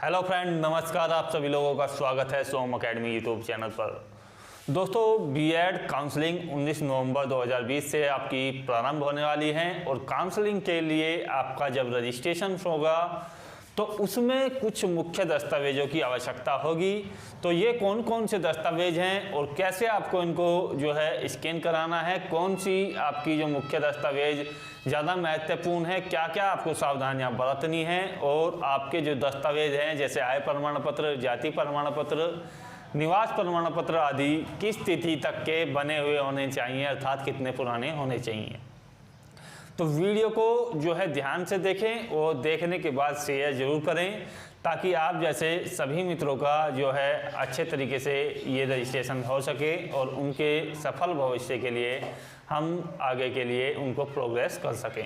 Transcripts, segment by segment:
Hello friend, नमस्कार। आप सभी लोगों का स्वागत है सोम अकेडमी यूट्यूब चैनल पर। दोस्तों, बीएड काउंसलिंग 19 नवंबर 2020 से आपकी प्रारंभ होने वाली है और काउंसलिंग के लिए आपका जब रजिस्ट्रेशन होगा तो उसमें कुछ मुख्य दस्तावेज़ों की आवश्यकता होगी। तो ये कौन कौन से दस्तावेज हैं और कैसे आपको इनको जो है स्कैन कराना है, कौन सी आपकी जो मुख्य दस्तावेज ज़्यादा महत्वपूर्ण है, क्या क्या आपको सावधानियां बरतनी हैं और आपके जो दस्तावेज हैं जैसे आय प्रमाण पत्र, जाति प्रमाण पत्र, निवास प्रमाण पत्र आदि किस तिथि तक के बने हुए होने चाहिए, अर्थात कितने पुराने होने चाहिए। तो वीडियो को जो है ध्यान से देखें और देखने के बाद शेयर ज़रूर करें ताकि आप जैसे सभी मित्रों का जो है अच्छे तरीके से ये रजिस्ट्रेशन हो सके और उनके सफल भविष्य के लिए हम आगे के लिए उनको प्रोग्रेस कर सकें।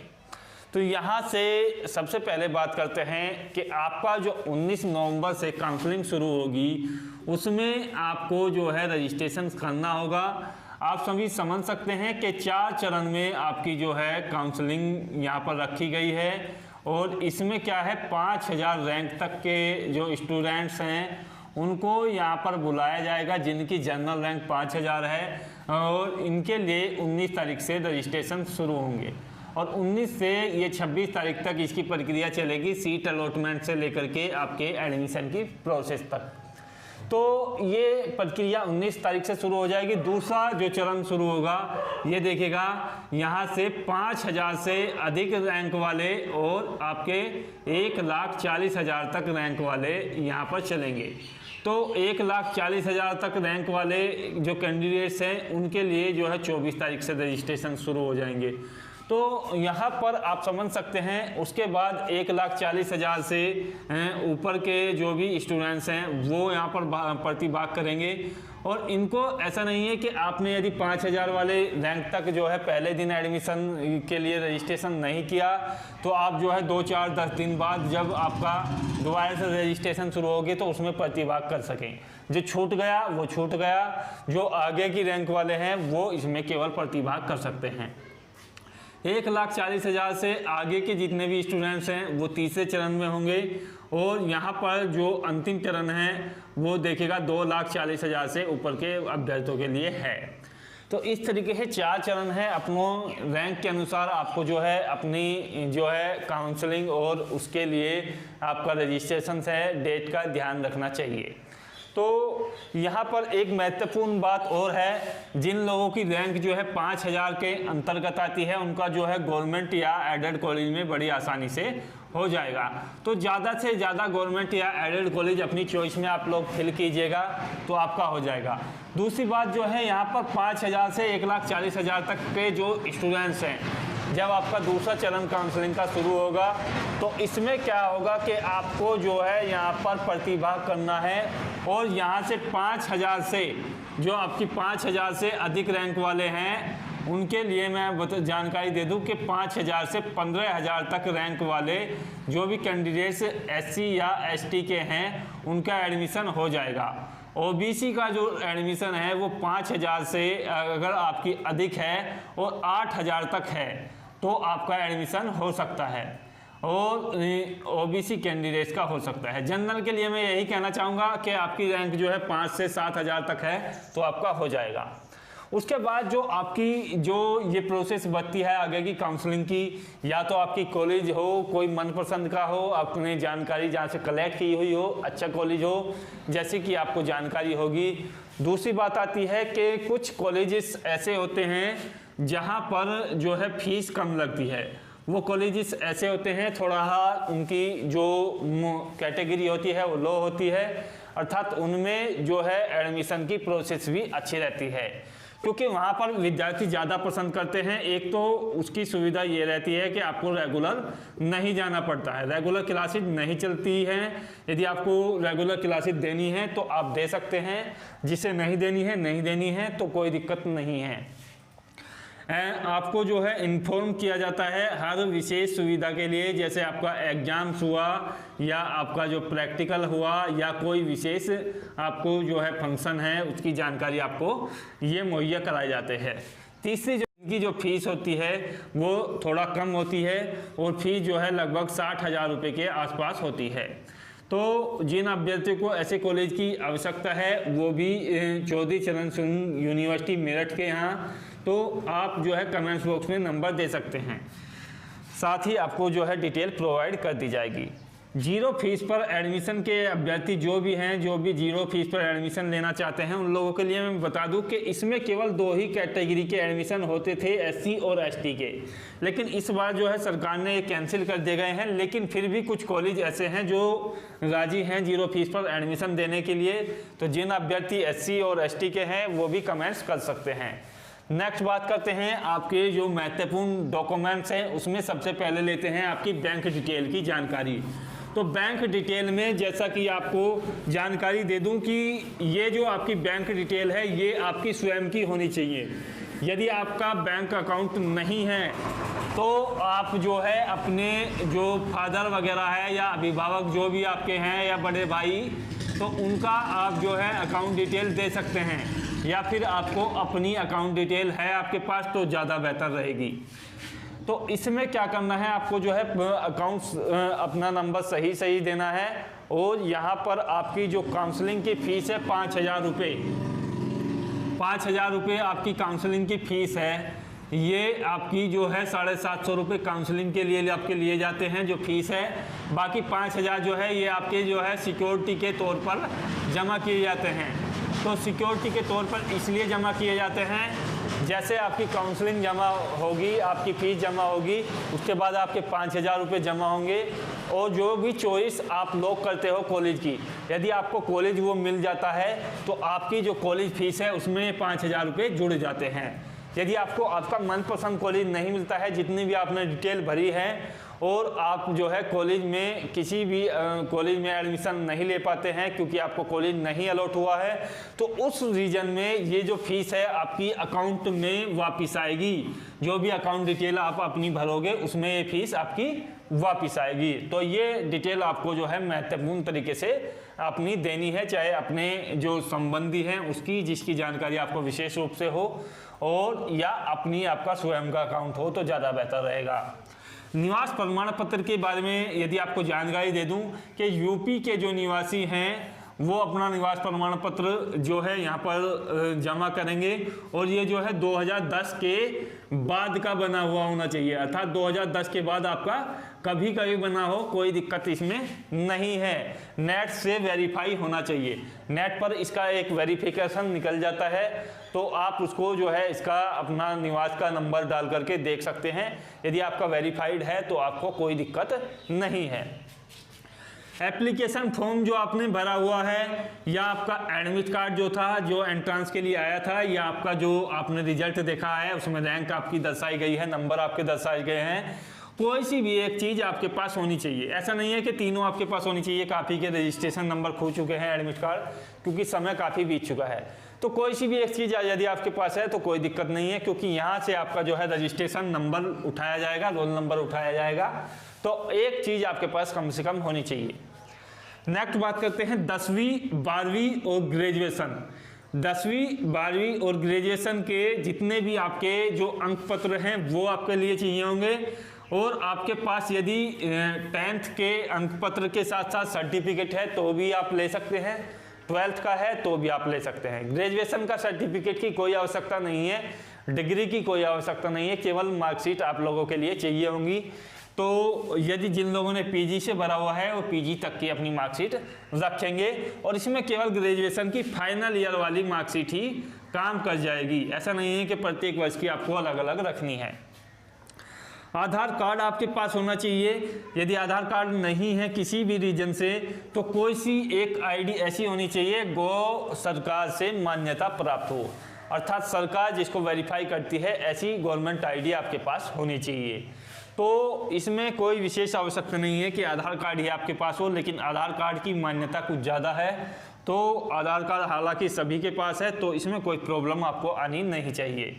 तो यहाँ से सबसे पहले बात करते हैं कि आपका जो 19 नवंबर से काउंसलिंग शुरू होगी उसमें आपको जो है रजिस्ट्रेशन करना होगा। आप सभी समझ सकते हैं कि 4 चरण में आपकी जो है काउंसलिंग यहाँ पर रखी गई है और इसमें क्या है 5000 रैंक तक के जो स्टूडेंट्स हैं उनको यहाँ पर बुलाया जाएगा जिनकी जनरल रैंक 5000 है और इनके लिए 19 तारीख से रजिस्ट्रेशन शुरू होंगे और 19 से ये 26 तारीख तक इसकी प्रक्रिया चलेगी, सीट अलॉटमेंट से लेकर के आपके एडमिशन की प्रोसेस तक। तो ये प्रक्रिया 19 तारीख से शुरू हो जाएगी। दूसरा जो चरण शुरू होगा ये देखिएगा, यहाँ से 5000 से अधिक रैंक वाले और आपके 1,40,000 तक रैंक वाले यहाँ पर चलेंगे। तो 1,40,000 तक रैंक वाले जो कैंडिडेट्स हैं उनके लिए जो है 24 तारीख से रजिस्ट्रेशन शुरू हो जाएंगे। तो यहाँ पर आप समझ सकते हैं उसके बाद 1,40,000 से ऊपर के जो भी स्टूडेंट्स हैं वो यहाँ पर प्रतिभाग करेंगे और इनको ऐसा नहीं है कि आपने यदि 5000 वाले रैंक तक जो है पहले दिन एडमिशन के लिए रजिस्ट्रेशन नहीं किया तो आप जो है 2, 4, 10 दिन बाद जब आपका दोबारा से रजिस्ट्रेशन शुरू होगी तो उसमें प्रतिभाग कर सकें। जो छूट गया वो छूट गया, जो आगे की रैंक वाले हैं वो इसमें केवल प्रतिभाग कर सकते हैं। 1,40,000 से आगे के जितने भी स्टूडेंट्स हैं वो तीसरे चरण में होंगे और यहाँ पर जो अंतिम चरण है वो देखिएगा 2,40,000 से ऊपर के अभ्यर्थियों के लिए है। तो इस तरीके से 4 चरण है। अपनों रैंक के अनुसार आपको जो है अपनी जो है काउंसलिंग और उसके लिए आपका रजिस्ट्रेशन है डेट का ध्यान रखना चाहिए। तो यहाँ पर एक महत्वपूर्ण बात और है, जिन लोगों की रैंक जो है 5000 के अंतर्गत आती है उनका जो है गवर्नमेंट या एडेड कॉलेज में बड़ी आसानी से हो जाएगा। तो ज़्यादा से ज़्यादा गवर्नमेंट या एडेड कॉलेज अपनी चॉइस में आप लोग फिल कीजिएगा तो आपका हो जाएगा। दूसरी बात जो है यहाँ पर 5000 से 1,40,000 तक के जो स्टूडेंट्स हैं जब आपका दूसरा चरण काउंसलिंग का शुरू होगा तो इसमें क्या होगा कि आपको जो है यहाँ पर प्रतिभाग करना है और यहाँ से 5000 से जो आपकी 5000 से अधिक रैंक वाले हैं उनके लिए मैं जानकारी दे दूं कि 5000 से 15,000 तक रैंक वाले जो भी कैंडिडेट्स SC या ST के हैं उनका एडमिशन हो जाएगा। OBC का जो एडमिशन है वो 5000 से अगर आपकी अधिक है और 8000 तक है तो आपका एडमिशन हो सकता है और OBC कैंडिडेट्स का हो सकता है। जनरल के लिए मैं यही कहना चाहूँगा कि आपकी रैंक जो है 5 से 7,000 तक है तो आपका हो जाएगा। उसके बाद जो आपकी जो ये प्रोसेस बनती है आगे की काउंसलिंग की, या तो आपकी कॉलेज हो कोई मनपसंद का हो, आपने जानकारी जहाँ से कलेक्ट की हुई हो, अच्छा कॉलेज हो जैसे कि आपको जानकारी होगी। दूसरी बात आती है कि कुछ कॉलेजेस ऐसे होते हैं जहाँ पर जो है फीस कम लगती है। वो कॉलेजेस ऐसे होते हैं थोड़ा उनकी जो कैटेगरी होती है वो लो होती है, अर्थात उनमें जो है एडमिशन की प्रोसेस भी अच्छी रहती है क्योंकि वहाँ पर विद्यार्थी ज़्यादा पसंद करते हैं। एक तो उसकी सुविधा ये रहती है कि आपको रेगुलर नहीं जाना पड़ता है, रेगुलर क्लासेज नहीं चलती हैं। यदि आपको रेगुलर क्लासेज देनी है तो आप दे सकते हैं, जिसे नहीं देनी है तो कोई दिक्कत नहीं है। आपको जो है इन्फॉर्म किया जाता है हर विशेष सुविधा के लिए, जैसे आपका एग्जाम्स हुआ या आपका जो प्रैक्टिकल हुआ या कोई विशेष आपको जो है फंक्शन है उसकी जानकारी आपको ये मुहैया कराए जाते हैं। तीसरी इनकी जो फीस होती है वो थोड़ा कम होती है और फीस जो है लगभग 60,000 रुपये के आसपास होती है। तो जिन अभ्यर्थियों को ऐसे कॉलेज की आवश्यकता है वो भी चौधरी चरण सिंह यूनिवर्सिटी मेरठ के यहाँ, तो आप जो है कमेंट्स बॉक्स में नंबर दे सकते हैं। साथ ही आपको जो है डिटेल प्रोवाइड कर दी जाएगी। जीरो फीस पर एडमिशन के अभ्यर्थी जो भी हैं, जो भी जीरो फीस पर एडमिशन लेना चाहते हैं, उन लोगों के लिए मैं बता दूं कि इसमें केवल 2 ही कैटेगरी के एडमिशन होते थे, एससी और एसटी के। लेकिन इस बार जो है सरकार ने ये कैंसिल कर दिए गए हैं। लेकिन फिर भी कुछ कॉलेज ऐसे हैं जो राजी हैं जीरो फीस पर एडमिशन देने के लिए। तो जिन अभ्यर्थी एससी और एसटी के हैं वो भी कमेंट्स कर सकते हैं। नेक्स्ट बात करते हैं आपके जो महत्वपूर्ण डॉक्यूमेंट्स हैं, उसमें सबसे पहले लेते हैं आपकी बैंक डिटेल की जानकारी। तो बैंक डिटेल में जैसा कि आपको जानकारी दे दूं कि ये जो आपकी बैंक डिटेल है ये आपकी स्वयं की होनी चाहिए। यदि आपका बैंक अकाउंट नहीं है तो आप जो है अपने जो फादर वगैरह है या अभिभावक जो भी आपके हैं या बड़े भाई, तो उनका आप जो है अकाउंट डिटेल दे सकते हैं, या फिर आपको अपनी अकाउंट डिटेल है आपके पास तो ज़्यादा बेहतर रहेगी। तो इसमें क्या करना है, आपको जो है अकाउंट्स अपना नंबर सही देना है। और यहाँ पर आपकी जो काउंसलिंग की फ़ीस है 5,000 रुपये, 5,000 रुपये आपकी काउंसलिंग की फ़ीस है। ये आपकी जो है 750 रुपये काउंसलिंग के लिए आपके लिए जाते हैं जो फीस है। बाकी 5,000 जो है ये आपके जो है सिक्योरिटी के तौर पर जमा किए जाते हैं। तो सिक्योरिटी के तौर पर इसलिए जमा किए जाते हैं, जैसे आपकी काउंसलिंग जमा होगी, आपकी फ़ीस जमा होगी, उसके बाद आपके 5,000 रुपये जमा होंगे। और जो भी चॉइस आप लोग करते हो कॉलेज की, यदि आपको कॉलेज वो मिल जाता है तो आपकी जो कॉलेज फ़ीस है उसमें 5,000 रुपये जुड़ जाते हैं। यदि आपको आपका मनपसंद कॉलेज नहीं मिलता है, जितनी भी आपने डिटेल भरी है, और आप जो है कॉलेज में किसी भी कॉलेज में एडमिशन नहीं ले पाते हैं क्योंकि आपको कॉलेज नहीं अलॉट हुआ है, तो उस रीजन में ये जो फीस है आपकी अकाउंट में वापस आएगी। जो भी अकाउंट डिटेल आप अपनी भरोगे उसमें ये फीस आपकी वापस आएगी। तो ये डिटेल आपको जो है महत्वपूर्ण तरीके से अपनी देनी है, चाहे अपने जो संबंधी हैं उसकी, जिसकी जानकारी आपको विशेष रूप से हो, और या अपनी आपका स्वयं का अकाउंट हो तो ज़्यादा बेहतर रहेगा। निवास प्रमाण पत्र के बारे में यदि आपको जानकारी दे दूं कि यूपी के जो निवासी हैं वो अपना निवास प्रमाण पत्र जो है यहाँ पर जमा करेंगे, और ये जो है 2010 के बाद का बना हुआ होना चाहिए। अर्थात 2010 के बाद आपका कभी बना हो, कोई दिक्कत इसमें नहीं है। नेट से वेरीफाई होना चाहिए, नेट पर इसका एक वेरिफिकेशन निकल जाता है, तो आप उसको जो है इसका अपना निवास का नंबर डाल करके देख सकते हैं। यदि आपका वेरीफाइड है तो आपको कोई दिक्कत नहीं है। एप्लीकेशन फॉर्म जो आपने भरा हुआ है, या आपका एडमिट कार्ड जो था, जो एंट्रेंस के लिए आया था, या आपका जो आपने रिजल्ट देखा है उसमें रैंक आपकी दर्शाई गई है, नंबर आपके दर्शाए गए हैं, कोई सी भी एक चीज़ आपके पास होनी चाहिए। ऐसा नहीं है कि तीनों आपके पास होनी चाहिए। काफ़ी के रजिस्ट्रेशन नंबर खो चुके हैं एडमिट कार्ड, क्योंकि समय काफ़ी बीत चुका है। तो कोई सी भी एक चीज़ यदि आपके पास है तो कोई दिक्कत नहीं है, क्योंकि यहाँ से आपका जो है रजिस्ट्रेशन नंबर उठाया जाएगा, रोल नंबर उठाया जाएगा। तो एक चीज़ आपके पास कम से कम होनी चाहिए। नेक्स्ट बात करते हैं 10वीं 12वीं और ग्रेजुएशन। 10वीं 12वीं और ग्रेजुएशन के जितने भी आपके जो अंक पत्र हैं वो आपके लिए चाहिए होंगे, और आपके पास यदि 10th के अंक पत्र के साथ साथ सर्टिफिकेट है तो भी आप ले सकते हैं, 12th का है तो भी आप ले सकते हैं। ग्रेजुएशन का सर्टिफिकेट की कोई आवश्यकता नहीं है, डिग्री की कोई आवश्यकता नहीं है, केवल मार्कशीट आप लोगों के लिए चाहिए होंगी। तो यदि जिन लोगों ने पीजी से भरा हुआ है वो पीजी तक की अपनी मार्कशीट रखेंगे, और इसमें केवल ग्रेजुएशन की फाइनल ईयर वाली मार्कशीट ही काम कर जाएगी। ऐसा नहीं है कि प्रत्येक वर्ष की आपको अलग अलग रखनी है। आधार कार्ड आपके पास होना चाहिए। यदि आधार कार्ड नहीं है किसी भी रीजन से, तो कोई सी एक आईडी ऐसी होनी चाहिए गो सरकार से मान्यता प्राप्त हो, अर्थात सरकार जिसको वेरीफाई करती है, ऐसी गवर्नमेंट आईडी आपके पास होनी चाहिए। तो इसमें कोई विशेष आवश्यकता नहीं है कि आधार कार्ड ही आपके पास हो, लेकिन आधार कार्ड की मान्यता कुछ ज़्यादा है। तो आधार कार्ड हालांकि सभी के पास है, तो इसमें कोई प्रॉब्लम आपको आनी नहीं चाहिए।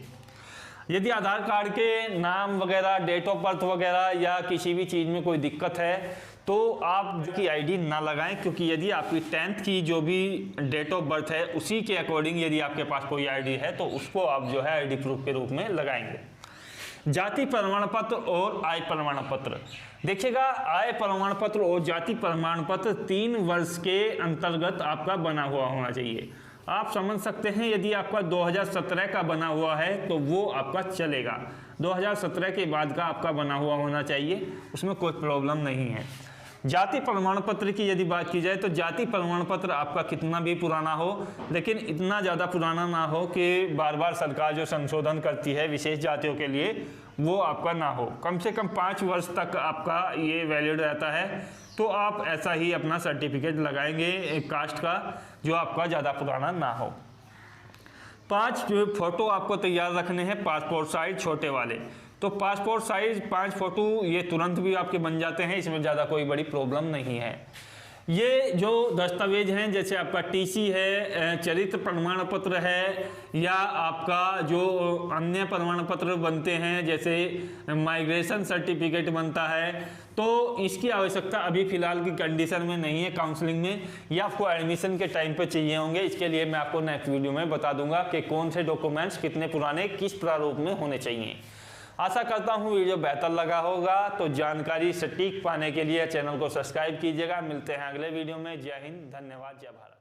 यदि आधार कार्ड के नाम वगैरह, डेट ऑफ बर्थ वगैरह या किसी भी चीज़ में कोई दिक्कत है तो आप की आईडी ना लगाएं, क्योंकि यदि आपकी 10th की जो भी डेट ऑफ बर्थ है उसी के अकॉर्डिंग यदि आपके पास कोई आईडी है तो उसको आप जो है आईडी प्रूफ के रूप में लगाएंगे। जाति प्रमाण पत्र और आय प्रमाण पत्र। देखिएगा, आय प्रमाण पत्र और जाति प्रमाण पत्र 3 वर्ष के अंतर्गत आपका बना हुआ होना चाहिए। आप समझ सकते हैं, यदि आपका 2017 का बना हुआ है तो वो आपका चलेगा। 2017 के बाद का आपका बना हुआ होना चाहिए, उसमें कोई प्रॉब्लम नहीं है। जाति प्रमाण पत्र की यदि बात की जाए तो जाति प्रमाण पत्र आपका कितना भी पुराना हो, लेकिन इतना ज़्यादा पुराना ना हो कि बार बार सरकार जो संशोधन करती है विशेष जातियों के लिए वो आपका ना हो। कम से कम 5 वर्ष तक आपका ये वैलिड रहता है, तो आप ऐसा ही अपना सर्टिफिकेट लगाएंगे कास्ट का जो आपका ज़्यादा पुराना ना हो। 5 फोटो आपको तैयार रखने हैं पासपोर्ट साइज छोटे वाले। तो पासपोर्ट साइज 5 फोटो ये तुरंत भी आपके बन जाते हैं, इसमें ज़्यादा कोई बड़ी प्रॉब्लम नहीं है। ये जो दस्तावेज हैं जैसे आपका टीसी है, चरित्र प्रमाण पत्र है, या आपका जो अन्य प्रमाण पत्र बनते हैं जैसे माइग्रेशन सर्टिफिकेट बनता है, तो इसकी आवश्यकता अभी फ़िलहाल की कंडीशन में नहीं है काउंसलिंग में, या आपको एडमिशन के टाइम पे चाहिए होंगे। इसके लिए मैं आपको नेक्स्ट वीडियो में बता दूंगा कि कौन से डॉक्यूमेंट्स कितने पुराने किस प्रारूप में होने चाहिए। आशा करता हूँ वीडियो बेहतर लगा होगा। तो जानकारी सटीक पाने के लिए चैनल को सब्सक्राइब कीजिएगा। मिलते हैं अगले वीडियो में। जय हिंद, धन्यवाद, जय भारत।